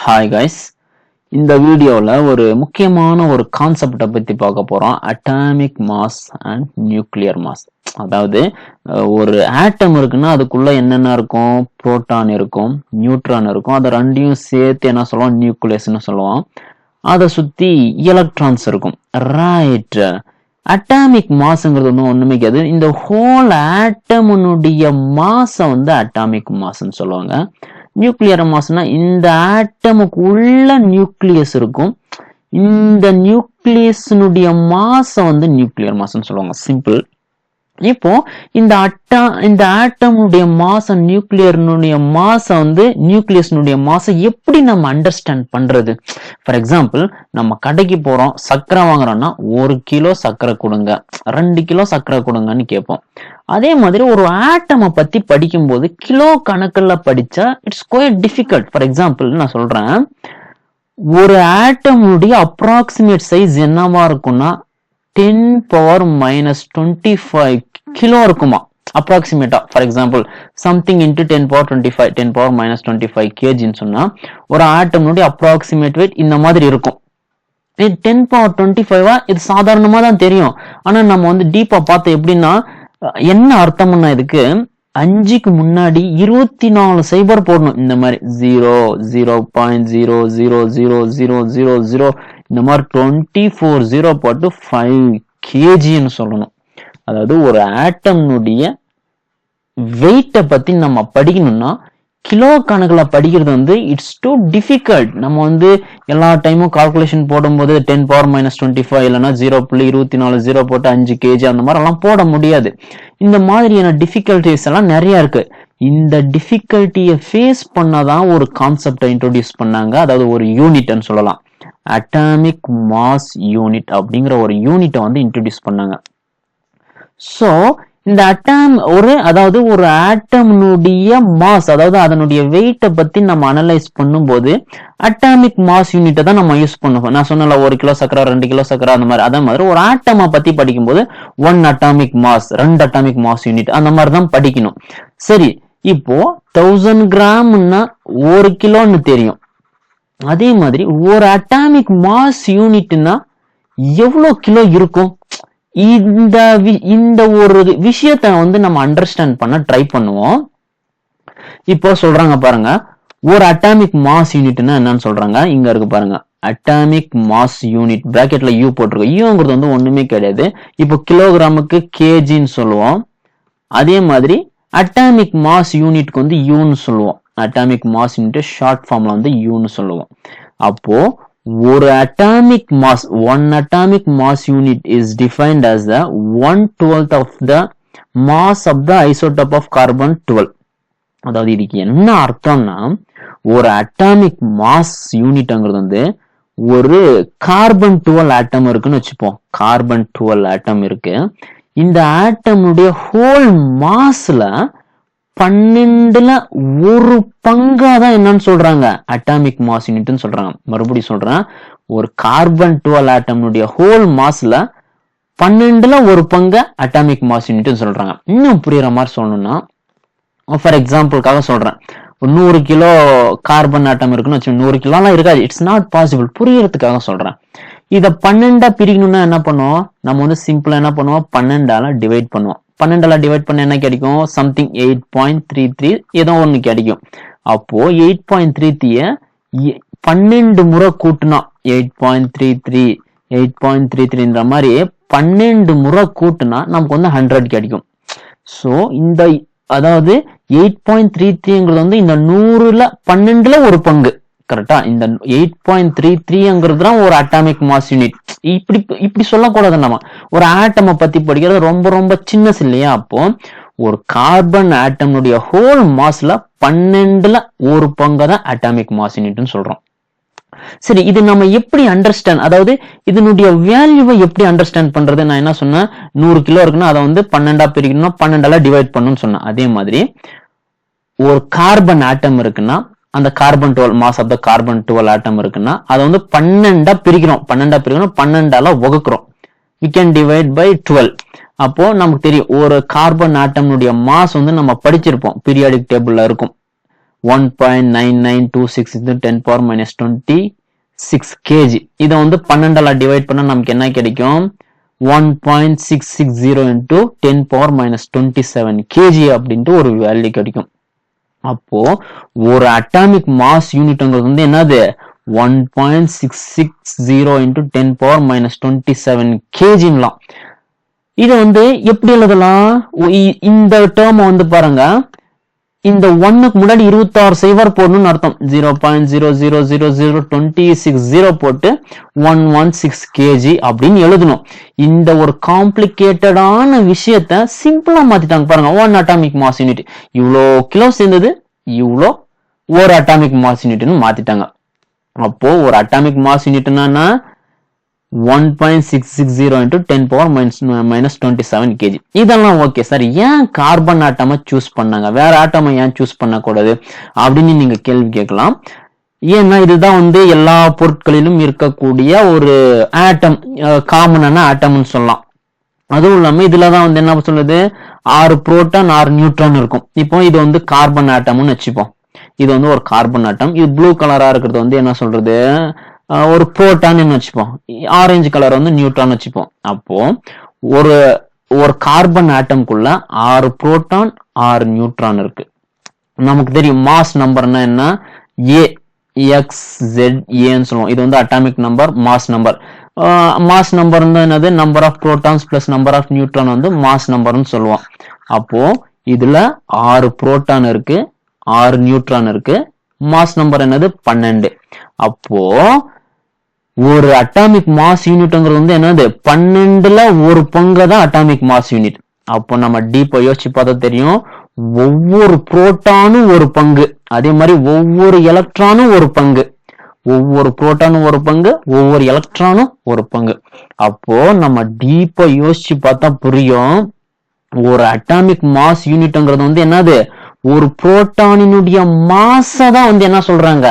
Hi guys, இந்த வீடியோவில் ஒரு முக்கியமான ஒரு கான்செப்டை பற்றி பார்க்க போகிறோம். Atomic mass and nuclear mass. அதாவது ஒரு ஆட்டம் இருக்குன்னா அதுக்குள்ள என்னென்ன இருக்கும்? புரோட்டான் இருக்கும், நியூட்ரான் இருக்கும். அதை ரெண்டையும் சேர்த்து என்ன சொல்லுவோம்? நியூக்ளியஸ்ன்னு சொல்லுவோம். அதை சுற்றி எலக்ட்ரான்ஸ் இருக்கும். ரைட். அட்டாமிக் மாஸ்ங்கிறது ஒண்ணுமே கிடையாது. இந்த ஹோல் ஆட்டமுடைய மாஸை அட்டாமிக் மாஸ்ன்னு சொல்லுவாங்க. நியூக்ளியர் மாஸ்னா இந்த ஆட்டமுக்கு உள்ள நியூக்ளியஸ் இருக்கும். இந்த நியூக்ளியஸினுடைய மாஸை நியூக்ளியர் மாஸ்ன்னு சொல்லுவாங்க. சிம்பிள். இப்போ இந்த ஆட்டமுடைய மாஸ், நியூக்ளியர்னுடைய மாஸை நியூக்ளியஸ்னுடைய மாஸை எப்படி நம்ம அண்டர்ஸ்டாண்ட் பண்றது? ஃபார் எக்ஸாம்பிள், நம்ம கடைக்கு போறோம், சர்க்கரை வாங்குறோம்னா 1 கிலோ சர்க்கரை கொடுங்க, 2 கிலோ சர்க்கரை கொடுங்கன்னு கேட்போம். அதே மாதிரி ஒரு ஆட்டமை பத்தி படிக்கும்போது கிலோ கணக்குல படிச்சா it's quite difficult. For example நான் சொல்றேன், ஒரு ஆட்டமுடைய அப்ராக்சிமேட் சைஸ் என்னவா இருக்கும்னா 10⁻⁻25 கிலோ இருக்குமா அப்ராக்சிமேட்டா. ஃபார் எக்ஸாம்பிள், சம்திங் இன்டு 10⁻25 10⁻⁻25 கேஜின்னு சொன்னா ஒரு ஆட்டமுடைய அப்ராக்சிமேட் வெயிட் இந்த மாதிரி இருக்கும். 10⁻25 இது சாதாரணமா தான் தெரியும். ஆனா நம்ம டீப்பா பார்த்து எப்படின்னா என்ன அர்த்தம்னா, இதுக்கு 5க்கு முன்னாடி 24 சைபர் போடணும். இந்த மாதிரி 0 0.0000000 இந்த மாதிரி 24 0 போட்டு 5 kgன்னு சொல்லணும். அதாவது ஒரு ஆட்டம்னுடைய வெயிட்டை பத்தி நம்ம படிக்கணும்னா கிலோ கணக்குல படிக்கிறது இட்ஸ் டூ டிஃபிகல்ட். நம்ம எல்லா டைமும் கால்குலேஷன் போடும்போது 10⁻⁻25 இல்லைன்னா 0.24 0 போட்டு 5 kg அந்த மாதிரி எல்லாம் போட முடியாது. இந்த மாதிரியான டிஃபிகல்டிஸ் எல்லாம் நிறைய இருக்கு. இந்த டிஃபிகல்ட்டியை ஃபேஸ் பண்ணாதான் ஒரு கான்செப்டை இன்ட்ரோடியூஸ் பண்ணாங்க. அதாவது ஒரு யூனிட்னு சொல்லலாம். அட்டாமிக் மாஸ் யூனிட் அப்படிங்கிற ஒரு யூனிட்டை இன்ட்ரோடியூஸ் பண்ணாங்க. சோ இந்த அதாவது ஒரு ஆட்டம்னுடைய மாஸ், அதாவது அதனுடைய வெயிட்டை பத்தி நம்ம அனலைஸ் பண்ணும்போது அட்டாமிக் மாஸ் யூனிட்டை தான் நம்ம யூஸ் பண்ணுவோம். நான் சொன்னல 1 கிலோ சக்கரை 2 கிலோ சக்கரை அந்த மாதிரி. அதே மாதிரி ஒரு ஆட்டமை பத்தி படிக்கும்போது 1 atomic mass 2 atomic mass unit அந்த மாதிரி தான் படிக்கணும். சரி, இப்போ 1000 கிராம்னா 1 கிலோன்னு தெரியும். அதே மாதிரி ஒரு அட்டாமிக் மாஸ் யூனிட்னா எவ்வளவு கிலோ இருக்கும்? இந்த ஒரு விஷயத்தை நம்ம அண்டர்ஸ்டாண்ட் பண்ண ட்ரை பண்ணுவோம். இப்போ சொல்றாங்க பாருங்க, ஒரு அட்டாமிக் மாஸ் யூனிட்னா என்னன்னு சொல்றாங்க. இங்க இருக்கு பாருங்க, அட்டாமிக் மாஸ் யூனிட் பிராக்கெட்ல யூ போட்டிருக்கோம். யூங்கிறது ஒண்ணுமே கிடையாது. இப்போ கிலோகிராமுக்கு கேஜின்னு சொல்லுவோம். அதே மாதிரி அட்டாமிக் மாஸ் யூனிட்க்கு யூன்னு சொல்லுவோம். அட்டாமிக் மாஸ் யூனிட் ஷார்ட் ஃபார்ம்ல யூன்னு சொல்லுவோம். அப்போ ஒரு atomic mass, 1 atomic mass unit is defined as the 1/12 of the mass of the isotope of carbon 12. அதாவது இதுக்கு என்ன அர்த்தம்னா, ஒரு அட்டாமிக் மாஸ் யூனிட்ங்கிறது ஒரு கார்பன் 12 ஆட்டம் இருக்குன்னு வச்சுப்போம். கார்பன் 12 ஆட்டம் இருக்கு. இந்த ஆட்டமுடைய ஹோல் மாஸ்ல 12ல 1 பங்கா தான் என்னன்னு சொல்றாங்க, அட்டாமிக் மாஸ் யூனிட்னு சொல்றாங்க. மறுபடியும் சொல்றேன், ஒரு கார்பன் 12 ஆட்டம்னுடைய ஹோல் மாஸ்ல 12ல 1 பங்கு அட்டாமிக் மாஸ் யூனிட்னு சொல்றாங்க. இன்னும் புரியுற மாதிரி சொல்லணும்னா, ஃபார் எக்ஸாம்பிளுக்காக சொல்றேன், 100 கிலோ கார்பன் ஆட்டம் இருக்குன்னு வச்சு 100 கிலோலாம் இருக்காது. It's not possible. புரியறதுக்காக சொல்றேன். இதை 12ஆ பிரிக்கணும்னா என்ன பண்ணுவோம்? நம்ம சிம்பிளா என்ன பண்ணுவோம்? 12ஆல டிவைட் பண்ணுவோம். 12ஆல டிவைட் பண்ண என்ன கிடைக்கும்? சம்திங் 8.33 ஏதோ ஒண்ணு கிடைக்கும். அப்போ 8.33 12 முறை கூட்டினா 8.33 மாதிரி 12 முறை கூட்டினா நமக்கு 100 கிடைக்கும். சோ இந்த அதாவது 8.33ங்கிறது இந்த 100ல 12ல 1 பங்கு. கரெக்டா? இந்த 8.33ங்கிறது தான் ஒரு அட்டாமிக் மாஸ் யூனிட். இப்படி சொல்லக்கூடாது. நம்ம ஒரு ஆட்டமை பத்தி படிக்கிறது ரொம்ப ரொம்ப சின்னது இல்லையா? அப்போ ஒரு கார்பன் ஆட்டம்னுடைய ஹோல் மாஸ்ல 12ல 1 பங்கு தான் அட்டாமிக் மாஸ் யூனிட்னு சொல்றோம். சரி, இது நம்ம எப்படி அண்டர்ஸ்டாண்ட், அதாவது இதனுடைய வேல்யூவை எப்படி அண்டர்ஸ்டாண்ட் பண்றது? நான் என்ன சொன்னேன், 100 கிலோ இருக்குன்னா அதை 12ஆ பிரிக்கணும்னா 12ஆல டிவைட் பண்ணணும்னு சொன்னேன். அதே மாதிரி ஒரு கார்பன் ஆட்டம் இருக்குன்னா அந்த carbon 12 mass of the carbon 12 atom இருக்குன்னா அதை 12ஆ பிரிக்கிறோம். 12ஆல வகுக்கிறோம். we can divide by 12. அப்போ நமக்கு தெரியும் ஒரு கார்பன் ஆட்டம்னுடைய மாஸ் நம்ம படிச்சிருப்போம், பீரியாடிக் டேபிள்ல இருக்கும். 1.9926 into 10 power minus 26 kg. இதை வந்து 12 டிவைட் பண்ணா நமக்கு என்ன கிடைக்கும்? 1.660 into 10 power minus 27 kg அப்படின்ட்டு ஒரு வேல்யூ கிடைக்கும். அப்போ ஒரு அட்டாமிக் மாஸ் யூனிட்ங்கிறது வந்து என்னது? 1.660 into 10 power minus 27 kgலாம். இது வந்து எப்படி எழுதலாம்? இந்த டேர்ம் வந்து பாருங்க, இந்த 1க்கு முன்னாடி 26 சைவர் போடணும்னு அர்த்தம். 0.0000260 போட்டு 116 kg அப்படின்னு எழுதணும். இந்த ஒரு காம்ப்ளிகேட்டடான விஷயத்த சிம்பிளா மாத்திட்டாங்க பாருங்க. 1 அட்டாமிக் மாஸ் யூனிட் இவ்வளோ கிலோ சேர்ந்தது, இவ்வளோ ஒரு அட்டாமிக் மாஸ் யூனிட்னு மாத்திட்டாங்க. அப்போ ஒரு அட்டாமிக் மாஸ் யூனிட்னா 1.660 into 10 power minus 27 kg. இதெல்லாம் ஓகே சார், ஏன் கார்பன் ஆட்டமை சூஸ் பண்ணாங்க, வேற ஆட்டமை ஏன் சூஸ் பண்ணக்கூடாது அப்படின்னு நீங்க கேள்வி கேட்கலாம். ஏன்னா இதுதான் வந்து எல்லா பொருட்களிலும் இருக்கக்கூடிய ஒரு ஆட்டம், காமனான ஆட்டம்னு சொல்லலாம். அதுவும் இல்லாம இதுலதான் வந்து என்ன சொல்லுது, 6 புரோட்டான் 6 நியூட்ரான் இருக்கும். இப்போ இது வந்து கார்பன் ஆட்டம்னு வச்சுப்போம். இது வந்து ஒரு கார்பன் ஆட்டம். இது ப்ளூ கலரா இருக்கிறது வந்து என்ன சொல்றது, ஒரு புரோட்டான் வச்சுப்போம். ஆரஞ்சு கலர் வந்து நியூட்ரான் வச்சுப்போம். அப்போ ஒரு கார்பன் ஆட்டம்குள்ள 6 புரோட்டான் 6 நியூட்ரான் இருக்கு. நமக்கு தெரியும் மாஸ் நம்பர்னா என்ன, AXZAன்னு சொல்லுவோம். இது வந்து atomic number, mass number. Mass number என்னது, number of protons plus number of neutron வந்து மாஸ் நம்பர்னு சொல்லுவோம். அப்போ இதுல 6 புரோட்டான் இருக்கு, 6 நியூட்ரான் இருக்கு. மாஸ் நம்பர் என்னது, 12. அப்போ ஒரு அட்டாமிக் மாஸ் யூனிட்ங்கிறது வந்து என்னது, 12ல ஒரு பங்கு தான் அட்டாமிக் மாஸ் யூனிட். அப்போ நம்ம டீப்பா யோசிச்சு பார்த்தா தெரியும், ஒவ்வொரு புரோட்டானும் ஒரு பங்கு, அதே மாதிரி ஒவ்வொரு எலக்ட்ரானும் ஒரு பங்கு, ஒவ்வொரு புரோட்டானும் ஒரு பங்கு, ஒவ்வொரு எலக்ட்ரானும் ஒரு பங்கு. அப்போ நம்ம டீப்பா யோசிச்சு பார்த்தா புரியும், ஒரு அட்டாமிக் மாஸ் யூனிட்ங்கிறது வந்து என்னது, ஒரு புரோட்டானினுடைய மாஸ தான் வந்து என்ன சொல்றாங்க,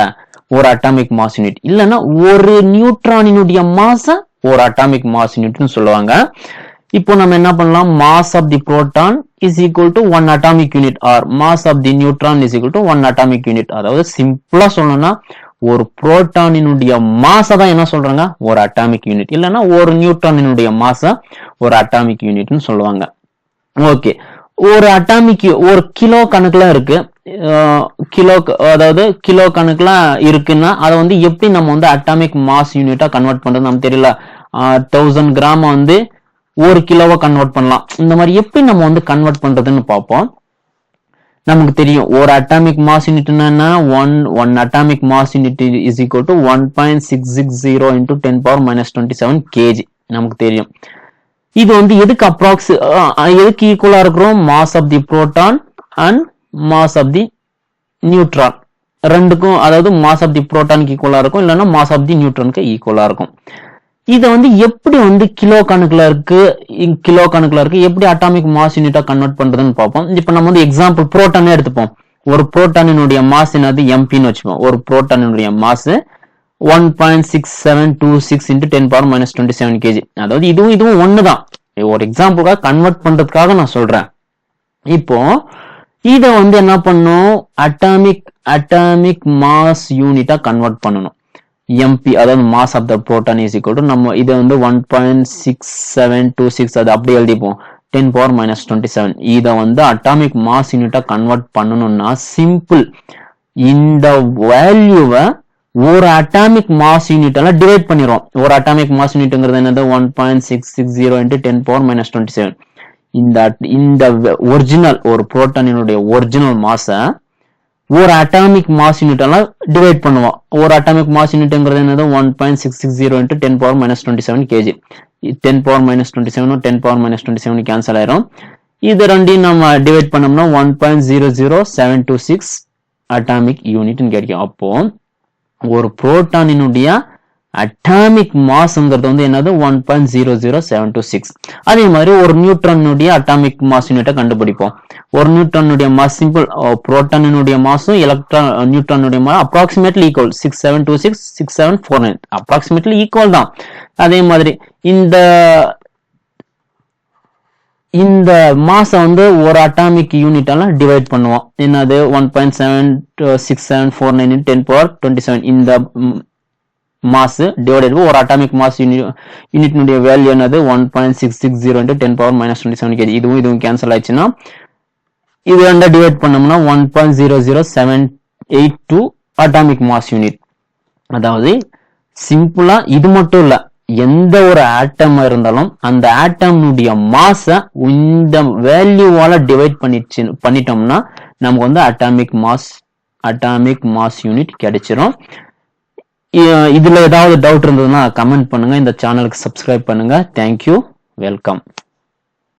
ஒரு அட்டாமிக் மாஸ் யூனிட். இல்லைன்னா ஒரு நியூட்ரானினுடைய மாஸ ஒரு அட்டாமிக் மாஸ் யூனிட்னு சொல்லுவாங்க. இப்போ நம்ம என்ன பண்ணலாம், mass of the proton is equal to 1 atomic unit or mass of the neutron is equal to 1 atomic unit. அதாவது சிம்பிளா சொல்லணும்னா ஒரு புரோட்டானினுடைய மாஸ தான் என்ன சொல்றாங்க, ஒரு அட்டாமிக் யூனிட். இல்லைன்னா ஒரு நியூட்ரானினுடைய மாஸ ஒரு அட்டாமிக் யூனிட்னு சொல்லுவாங்க. ஓகே, ஒரு அட்டாமிக் ஒரு கிலோ கணக்குல இருக்கு, கிலோ, அதாவது கிலோ கணக்குல இருக்குன்னா அதை வந்து எப்படி நம்ம வந்து அட்டாமிக் மாஸ் யூனிட்டா கன்வெர்ட் பண்றது நமக்கு தெரியல. 1000 கிராம் வந்து 1 கிலோவா கன்வெர்ட் பண்ணலாம். இந்த மாதிரி எப்படி நம்ம வந்து கன்வெர்ட் பண்றதுன்னு பார்ப்போம். நமக்கு தெரியும் ஒரு அட்டாமிக் மாஸ் யூனிட் என்னன்னா, one atomic mass unit is equal to 1.660 into 10 power minus 27 kg. நமக்கு தெரியும். இது வந்து எதுக்கு எதுக்கு ஈக்குவலா இருக்கிறோம், mass of the proton and mass of the neutron ரெண்டுக்கும், அதாவது மாஸ் ஆஃப் தி புரோட்டானுக்கு ஈக்குவலா இருக்கும், இல்லைன்னா மாஸ் ஆஃப் தி நியூட்ரானுக்கு ஈக்குவலா இருக்கும். இதை வந்து எப்படி வந்து கிலோ கணக்குல இருக்கு எப்படி அட்டாமிக் மாஸ் யூனிட்டா கன்வெர்ட் பண்றதுன்னு பார்ப்போம். இப்ப நம்ம வந்து எக்ஸாம்பிள் புரோட்டானே எடுத்துப்போம். ஒரு புரோட்டானினுடைய மாஸ் என்னது, எம்பின்னு வச்சுப்போம். ஒரு புரோட்டானினுடைய mass 1.6726 into 10 power minus 27 kg. அதாவது இதுவும் ஒண்ணுதான். ஒரு எக்ஸாம்பிளுக்காக கன்வெர்ட் பண்றதுக்காக நான் சொல்றேன். இப்போ இத வந்து என்ன பண்ணும், அட்டாமிக் மாஸ் யூனிட்டா கன்வெர்ட் பண்ணணும். MP, அதாவது mass of the proton is equal to, நம்ம இதை வந்து 1.6726 அது அப்படியே எழுதிப்போம், 10 power minus 27. இதை வந்து அட்டாமிக் மாஸ் யூனிட்டா கன்வெர்ட் பண்ணணும்னா சிம்பிள், இந்த வேல்யூவை ஒரு அட்டாமிக் மாஸ் யூனிட் எல்லாம் டிவைட் பண்ணிரும். ஒரு அட்டாமிக் மாஸ் யூனிட்ங்கிறது என்னது, 1.660 into 10 power minus 27. இந்த ஒரிஜினல் ஒரு புரோட்டானினுடைய ஒரிஜினல் மாஸ ஒரு அட்டாமிக் மாஸ் யூனிட் எல்லாம் டிவைட் பண்ணுவோம். ஒரு அட்டாமிக் மாஸ் யூனிட்ங்கிறது என்னது, 1.660 into 10 power minus 27 kg. 10 power minus 27 10 power minus 27 cancel ஆயிரும். இது ரெண்டையும் நம்ம டிவைட் பண்ணோம்னா 1.00726 அட்டாமிக் யூனிட் கிடைக்கும். அப்போ ஒரு புரோட்டானினுடைய அட்டாமிக் மாஸ்ங்கிறது வந்து என்னது, 1.00726. அதே மாதிரி ஒரு நியூட்ரானுடைய அட்டாமிக் மாஸ் யூனிட்டை கண்டுபிடிப்போம். ஒரு நியூட்ரானுடைய மாஸ் சிம்பிள், புரோட்டானினுடைய மாஸும் நியூட்ரானுடைய mass approximately equal, 6726 6749 approximately equal தான். அதே மாதிரி இந்த மாஸை வந்து ஒரு அட்டாமிக் யூனிட்டால டிவைட் பண்ணுவோம். என்னது 1.76749 10 power 27 இந்த மாஸ் டிவைடட் பை ஒரு அட்டாமிக் மாஸ் யூனிட்னுடைய வேல்யூ என்னது 1.660 into 10 power minus 27 kg. இதுவும் கேன்சல் ஆயிடுச்சுன்னா இது ரெண்டா டிவைட் பண்ணோம்னா 1.00782 அட்டாமிக் மாஸ் யூனிட். அதாவது சிம்பிளா இது மட்டும் இல்ல, எந்த ஒரு ஆட்டம் இருந்தாலும் அந்த ஆட்டம்னுடைய மாஸ இந்த வேல்யூவால டிவைட் பண்ணிட்டோம்னா நமக்கு வந்து அட்டாமிக் மாஸ் யூனிட் கிடைச்சிரும். இதுல ஏதாவது டவுட் இருந்ததுன்னா கமெண்ட் பண்ணுங்க. இந்த சேனலுக்கு சப்ஸ்கிரைப் பண்ணுங்க. Thank you, welcome.